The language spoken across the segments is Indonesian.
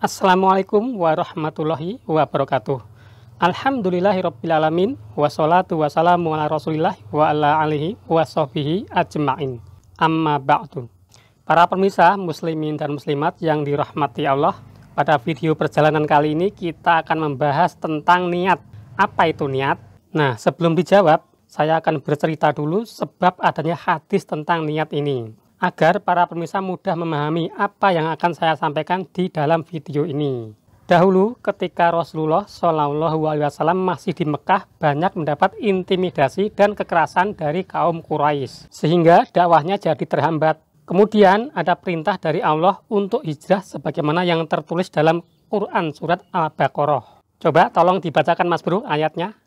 Assalamualaikum warahmatullahi wabarakatuh. Alhamdulillahirrabbilalamin. Wassalatu wassalamu ala rasulillah wa ala alihi wa sahbihi ajma'in. Amma ba'du. Para pemirsa muslimin dan muslimat yang dirahmati Allah, pada video perjalanan kali ini kita akan membahas tentang niat. Apa itu niat? Nah, sebelum dijawab, saya akan bercerita dulu sebab adanya hadis tentang niat ini, agar para pemirsa mudah memahami apa yang akan saya sampaikan di dalam video ini. Dahulu ketika Rasulullah SAW masih di Mekah, banyak mendapat intimidasi dan kekerasan dari kaum Quraisy, sehingga dakwahnya jadi terhambat. Kemudian ada perintah dari Allah untuk hijrah sebagaimana yang tertulis dalam Quran surat Al-Baqarah. Coba tolong dibacakan Mas Bro ayatnya.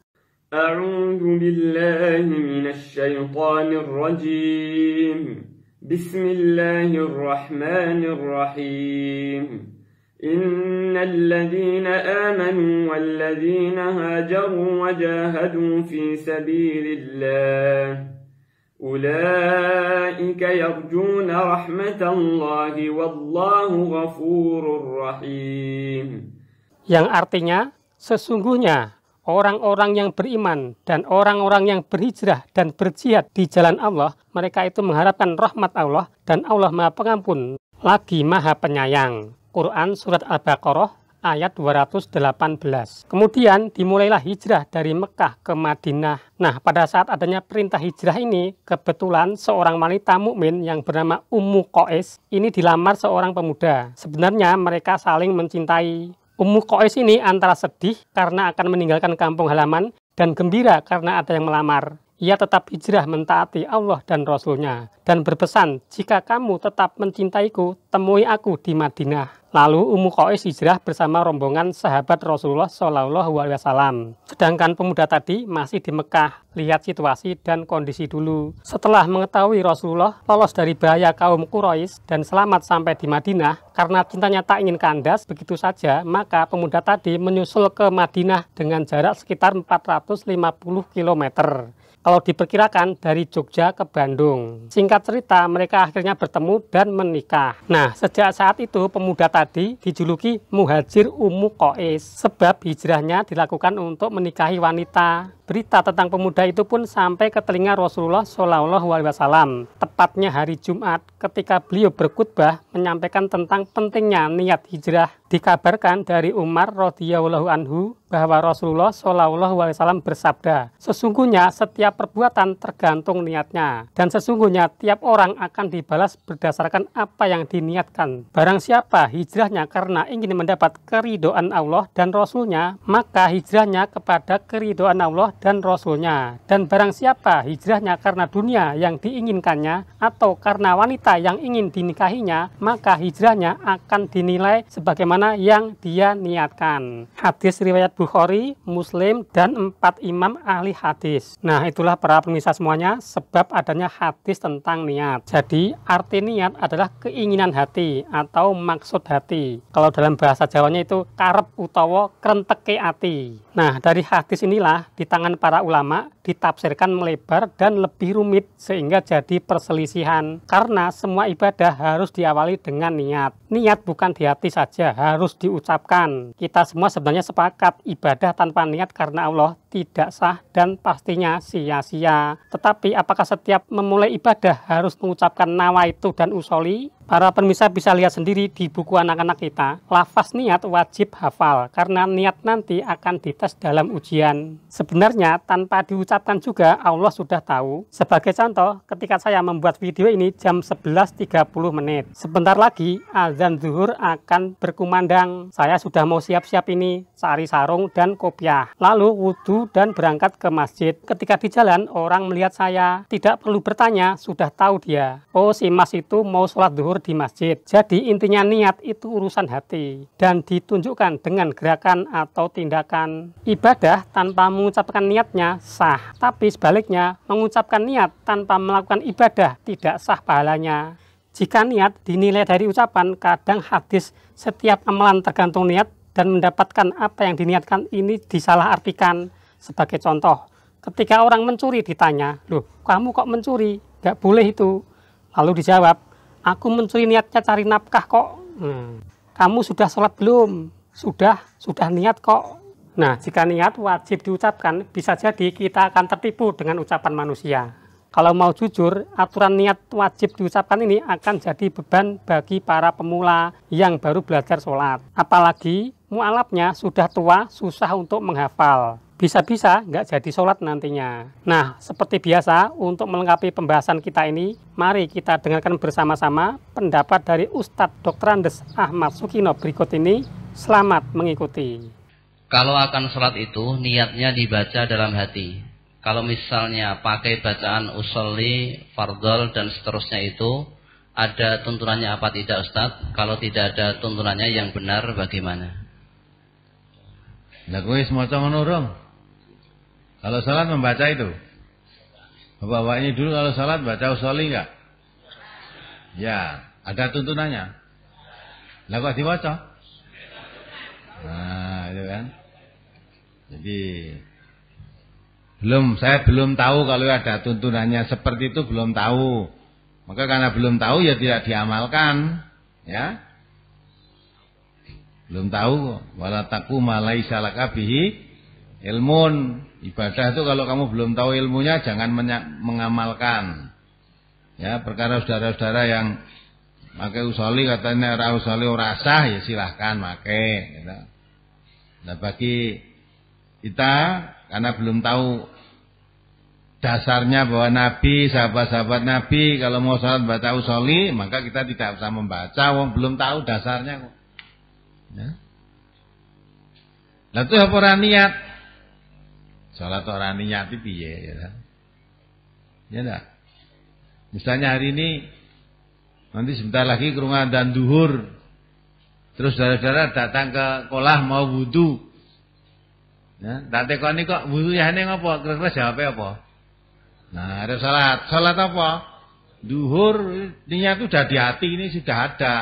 A'udzu billahi minasy syaithanir rajim. Bismillahirrahmanirrahim. Innal ladzina amanu wal ladzina hajaru wa jahadu fi sabilillah ulaika yarjuna rahmatallahi wallahu ghafurur rahim. Yang artinya, sesungguhnya orang-orang yang beriman dan orang-orang yang berhijrah dan berjihad di jalan Allah, mereka itu mengharapkan rahmat Allah dan Allah Maha Pengampun lagi Maha Penyayang. Quran Surat Al-Baqarah ayat 218. Kemudian dimulailah hijrah dari Mekah ke Madinah. Nah, pada saat adanya perintah hijrah ini, kebetulan seorang wanita mukmin yang bernama Ummu Qais ini dilamar seorang pemuda. Sebenarnya mereka saling mencintai. Ummu Qais ini antara sedih karena akan meninggalkan kampung halaman dan gembira karena ada yang melamar. Ia tetap hijrah mentaati Allah dan Rasul-Nya dan berpesan, jika kamu tetap mencintaiku, temui aku di Madinah. Lalu Ummu Qais hijrah bersama rombongan sahabat Rasulullah SAW. Sedangkan pemuda tadi masih di Mekah. Lihat situasi dan kondisi dulu. Setelah mengetahui Rasulullah lolos dari bahaya kaum Quraisy dan selamat sampai di Madinah, karena cintanya tak ingin kandas begitu saja, maka pemuda tadi menyusul ke Madinah dengan jarak sekitar 450 km. Kalau diperkirakan dari Jogja ke Bandung. Singkat cerita, mereka akhirnya bertemu dan menikah. Nah, sejak saat itu pemuda tadi dijuluki Muhajir Ummu Qais, sebab hijrahnya dilakukan untuk menikahi wanita. Berita tentang pemuda itu pun sampai ke telinga Rasulullah SAW. Tepatnya hari Jumat, ketika beliau berkhutbah menyampaikan tentang pentingnya niat hijrah. Dikabarkan dari Umar radhiyallahu anhu bahwa Rasulullah SAW bersabda, sesungguhnya setiap perbuatan tergantung niatnya, dan sesungguhnya tiap orang akan dibalas berdasarkan apa yang diniatkan. Barang siapa hijrahnya karena ingin mendapat keridhaan Allah dan Rasul-Nya, maka hijrahnya kepada keridhaan Allah dan Rasul-Nya. Dan barang siapa hijrahnya karena dunia yang diinginkannya atau karena wanita yang ingin dinikahinya, maka hijrahnya akan dinilai sebagaimana yang dia niatkan. Hadis riwayat Bukhari, Muslim, dan 4 imam ahli hadis. Nah, itulah para pemirsa semuanya sebab adanya hadis tentang niat. Jadi arti niat adalah keinginan hati atau maksud hati. Kalau dalam bahasa Jawanya itu karep utawa krenteke ati. Nah, dari hadis inilah di tangan para ulama ditafsirkan melebar dan lebih rumit sehingga jadi perselisihan. Karena semua ibadah harus diawali dengan niat. Niat bukan di hati saja, harus diucapkan. Kita semua sebenarnya sepakat ibadah tanpa niat karena Allah tidak sah dan pastinya sia-sia. Tetapi apakah setiap memulai ibadah harus mengucapkan nawaitu dan usoli? Para pemirsa bisa lihat sendiri di buku anak-anak kita, lafaz niat wajib hafal karena niat nanti akan dites dalam ujian. Sebenarnya tanpa diucapkan juga Allah sudah tahu. Sebagai contoh, ketika saya membuat video ini jam 11.30 menit. Sebentar lagi azan zuhur akan berkumandang. Saya sudah mau siap-siap ini, cari sarung dan kopiah. Lalu wudhu dan berangkat ke masjid. Ketika di jalan orang melihat saya, tidak perlu bertanya, sudah tahu dia. Oh, si Mas itu mau sholat zuhur di masjid. Jadi intinya niat itu urusan hati dan ditunjukkan dengan gerakan atau tindakan. Ibadah tanpa mengucapkan niatnya sah, tapi sebaliknya mengucapkan niat tanpa melakukan ibadah tidak sah pahalanya. Jika niat dinilai dari ucapan, kadang hadis setiap amalan tergantung niat dan mendapatkan apa yang diniatkan ini disalahartikan. Sebagai contoh, ketika orang mencuri ditanya, loh kamu kok mencuri? Gak boleh itu. Lalu dijawab, aku mencuri niatnya cari nafkah kok. kamu sudah sholat belum? Sudah niat kok. Nah, jika niat wajib diucapkan, bisa jadi kita akan tertipu dengan ucapan manusia. Kalau mau jujur, aturan niat wajib diucapkan ini akan jadi beban bagi para pemula yang baru belajar sholat. Apalagi mu'alafnya sudah tua, susah untuk menghafal. Bisa-bisa nggak jadi sholat nantinya. Nah, seperti biasa, untuk melengkapi pembahasan kita ini, mari kita dengarkan bersama-sama pendapat dari Ustadz Dr. Andes Ahmad Sukino berikut ini. Selamat mengikuti. Kalau akan sholat itu, niatnya dibaca dalam hati. Kalau misalnya pakai bacaan usolli, fardol, dan seterusnya itu, ada tuntunannya apa tidak Ustadz? Kalau tidak ada tuntunannya yang benar bagaimana? Lah kowe wis maca ngono urung? Kalau salat membaca itu. Bapak ini dulu kalau salat baca usolli enggak? Ya, ada tuntunannya. Lah kok diwaca? Nah, itu kan. Jadi saya belum tahu kalau ada tuntunannya seperti itu, belum tahu. Maka karena belum tahu ya tidak diamalkan, ya. Belum tahu, wala taqu ma laisa laka bihi ilmun. Ibadah itu kalau kamu belum tahu ilmunya jangan mengamalkan. Ya, perkara saudara-saudara yang pakai usolli katanya ora usolli ora sah, ya silahkan pakai gitu. Nah, bagi kita karena belum tahu dasarnya bahwa Nabi, sahabat-sahabat Nabi kalau mau sholat baca usolli, maka kita tidak usah membaca, wong belum tahu dasarnya kok. Ya. Lah itu apa ora niat? Salat ora niat iki piye ya. Ya enggak? Misalnya hari ini nanti sebentar lagi kerungan dan duhur. Terus saudara-saudara datang ke kolah mau wudu. Ya, tak tekoni kok wuduyane ngopo? Kira-kira jawabnya apa? Nah, ada salat. Salat apa? Duhur, niat itu sudah di hati, ini sudah ada.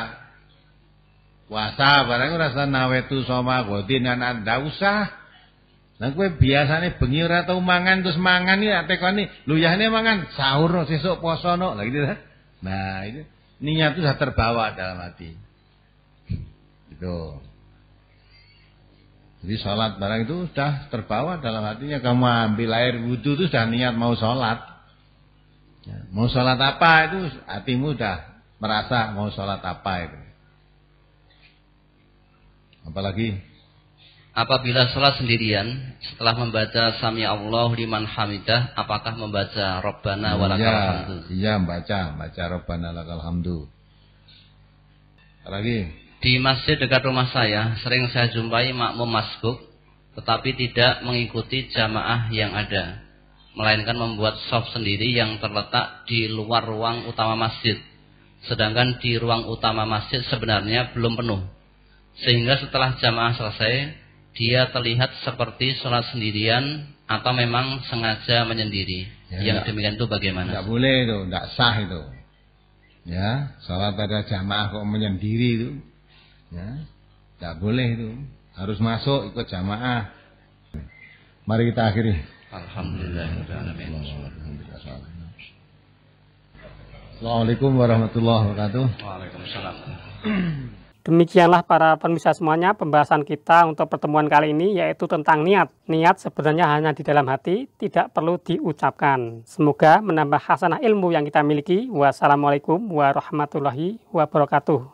Puasa barang rasa nawetu soma godin anak ndak usah. Nah kowe biasane bengi ora tau mangan terus mangan iki tak tekoni, lho yane mangan sahur sesuk poso no. Lah gitu kan. Nah, itu niat itu sudah terbawa dalam hati. Gitu. Jadi sholat barang itu sudah terbawa dalam hatinya. Kamu ambil air wudhu itu sudah niat mau sholat. Ya, mau sholat apa itu hatimu sudah merasa mau sholat apa itu. Apalagi apabila sholat sendirian setelah membaca Sami Allahu liman hamidah, apakah membaca Rabbana walakal hamdu? Iya, baca Rabbana walakal hamdu. Apalagi di masjid dekat rumah saya sering saya jumpai makmum masbuk tetapi tidak mengikuti jamaah yang ada, melainkan membuat shaf sendiri yang terletak di luar ruang utama masjid, sedangkan di ruang utama masjid sebenarnya belum penuh, sehingga setelah jamaah selesai dia terlihat seperti sholat sendirian atau memang sengaja menyendiri. Ya, yang demikian itu bagaimana? Tidak boleh itu, tidak sah itu. Ya, sholat pada jamaah kok menyendiri itu. Ya, tidak boleh itu. Harus masuk ikut jamaah. Mari kita akhiri. Assalamualaikum warahmatullahi wabarakatuh. Waalaikumsalam. Demikianlah para pemirsa semuanya pembahasan kita untuk pertemuan kali ini, yaitu tentang niat. Niat sebenarnya hanya di dalam hati, tidak perlu diucapkan. Semoga menambah hasanah ilmu yang kita miliki. Wassalamualaikum warahmatullahi wabarakatuh.